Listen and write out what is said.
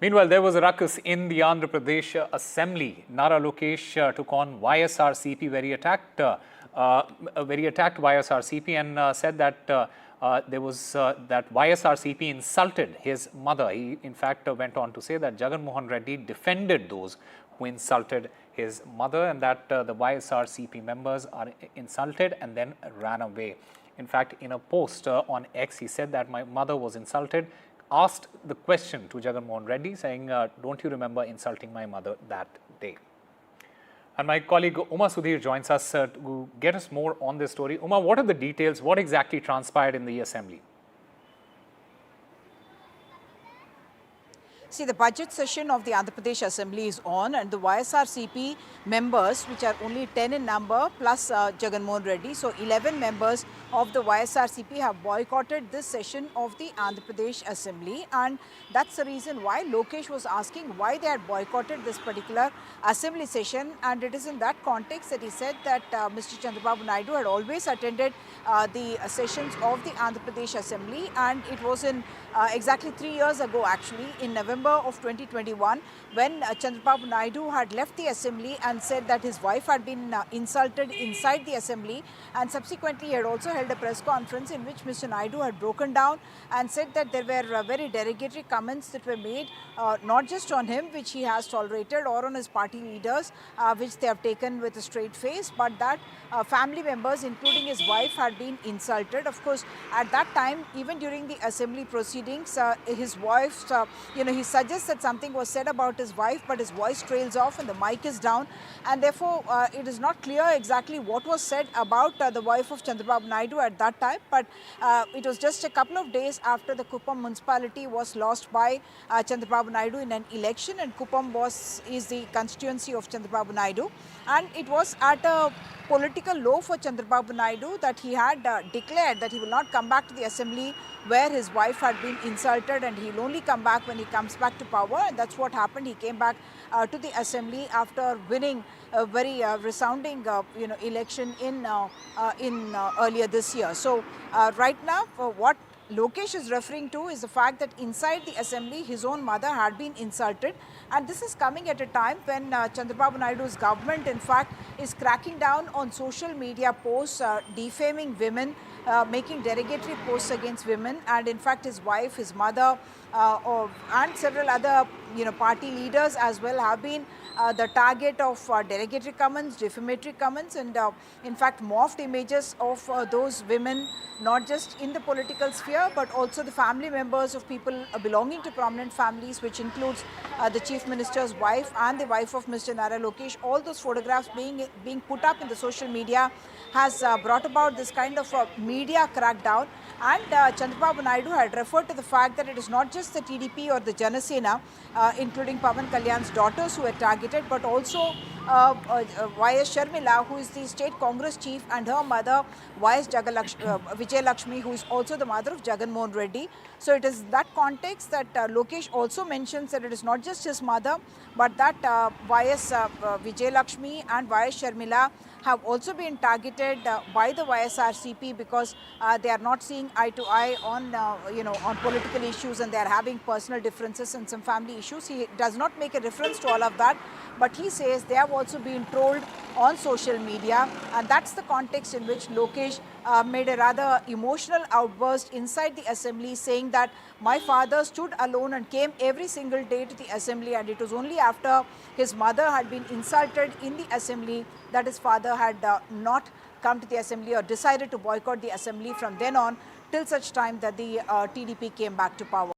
Meanwhile, there was a ruckus in the Andhra Pradesh Assembly. Nara Lokesh took on YSRCP, where he attacked YSRCP and said that that YSRCP insulted his mother. He, in fact, went on to say that Jagan Mohan Reddy defended those who insulted his mother and that the YSRCP members are insulted and then ran away. In fact, in a post on X, he said that my mother was insulted, asked the question to Jagan Mohan Reddy saying, don't you remember insulting my mother that day? And my colleague Uma Sudhir joins us to get us more on this story. Uma, what are the details? What exactly transpired in the assembly? See, the budget session of the Andhra Pradesh Assembly is on, and the YSRCP members, which are only 10 in number, plus Jagan Mohan Reddy, so 11 members of the YSRCP have boycotted this session of the Andhra Pradesh Assembly, and that's the reason why Lokesh was asking why they had boycotted this particular assembly session. And it is in that context that he said that Mr. Chandrababu Naidu had always attended the sessions of the Andhra Pradesh Assembly, and it was in exactly 3 years ago, actually, in November of 2021, when Chandrababu Naidu had left the assembly and said that his wife had been insulted inside the assembly, and subsequently he had also held a press conference in which Mr. Naidu had broken down and said that there were very derogatory comments that were made, not just on him, which he has tolerated, or on his party leaders, which they have taken with a straight face, but that family members, including his wife, had been insulted. Of course, at that time, even during the assembly proceedings, his wife, he suggests that something was said about his wife, but his voice trails off and the mic is down, and therefore it is not clear exactly what was said about the wife of Chandrababu Naidu at that time. But it was just a couple of days after the Kuppam municipality was lost by Chandrababu Naidu in an election, and Kuppam is the constituency of Chandrababu Naidu, and it was at a political low for Chandrababu Naidu that he had declared that he will not come back to the assembly where his wife had been insulted, and he'll only come back when he comes back to power. And that's what happened. He came back to the assembly after winning a very resounding election in earlier this year. So right now, what Lokesh is referring to is the fact that inside the assembly, his own mother had been insulted, and this is coming at a time when Chandrababu Naidu's government, in fact, is cracking down on social media posts, defaming women, making derogatory posts against women, and in fact his wife, his mother, and several other party leaders as well have been the target of derogatory comments, defamatory comments, and in fact morphed images of those women, not just in the political sphere but also the family members of people belonging to prominent families, which includes the Chief Minister's wife and the wife of Mr. Nara Lokesh. All those photographs being put up in the social media has brought about this kind of media crackdown. And Chandrababu Naidu had referred to the fact that it is not just the TDP or the Janasena, including Pawan Kalyan's daughters, who were targeted, but also YS Sharmila, who is the state Congress chief, and her mother, YS Vijay Lakshmi, who is also the mother of Jagan Mohan Reddy. So it is that context that Lokesh also mentions that it is not just his mother, but that YS Vijay Lakshmi and YS Sharmila have also been targeted by the YSRCP because they are not seeing eye to eye on on political issues, and they are having personal differences and some family issues. He does not make a reference to all of that, but he says they have also been trolled on social media, and that's the context in which Lokesh made a rather emotional outburst inside the assembly, saying that my father stood alone and came every single day to the assembly, and it was only after his mother had been insulted in the assembly that his father had not come to the assembly or decided to boycott the assembly from then on till such time that the TDP came back to power.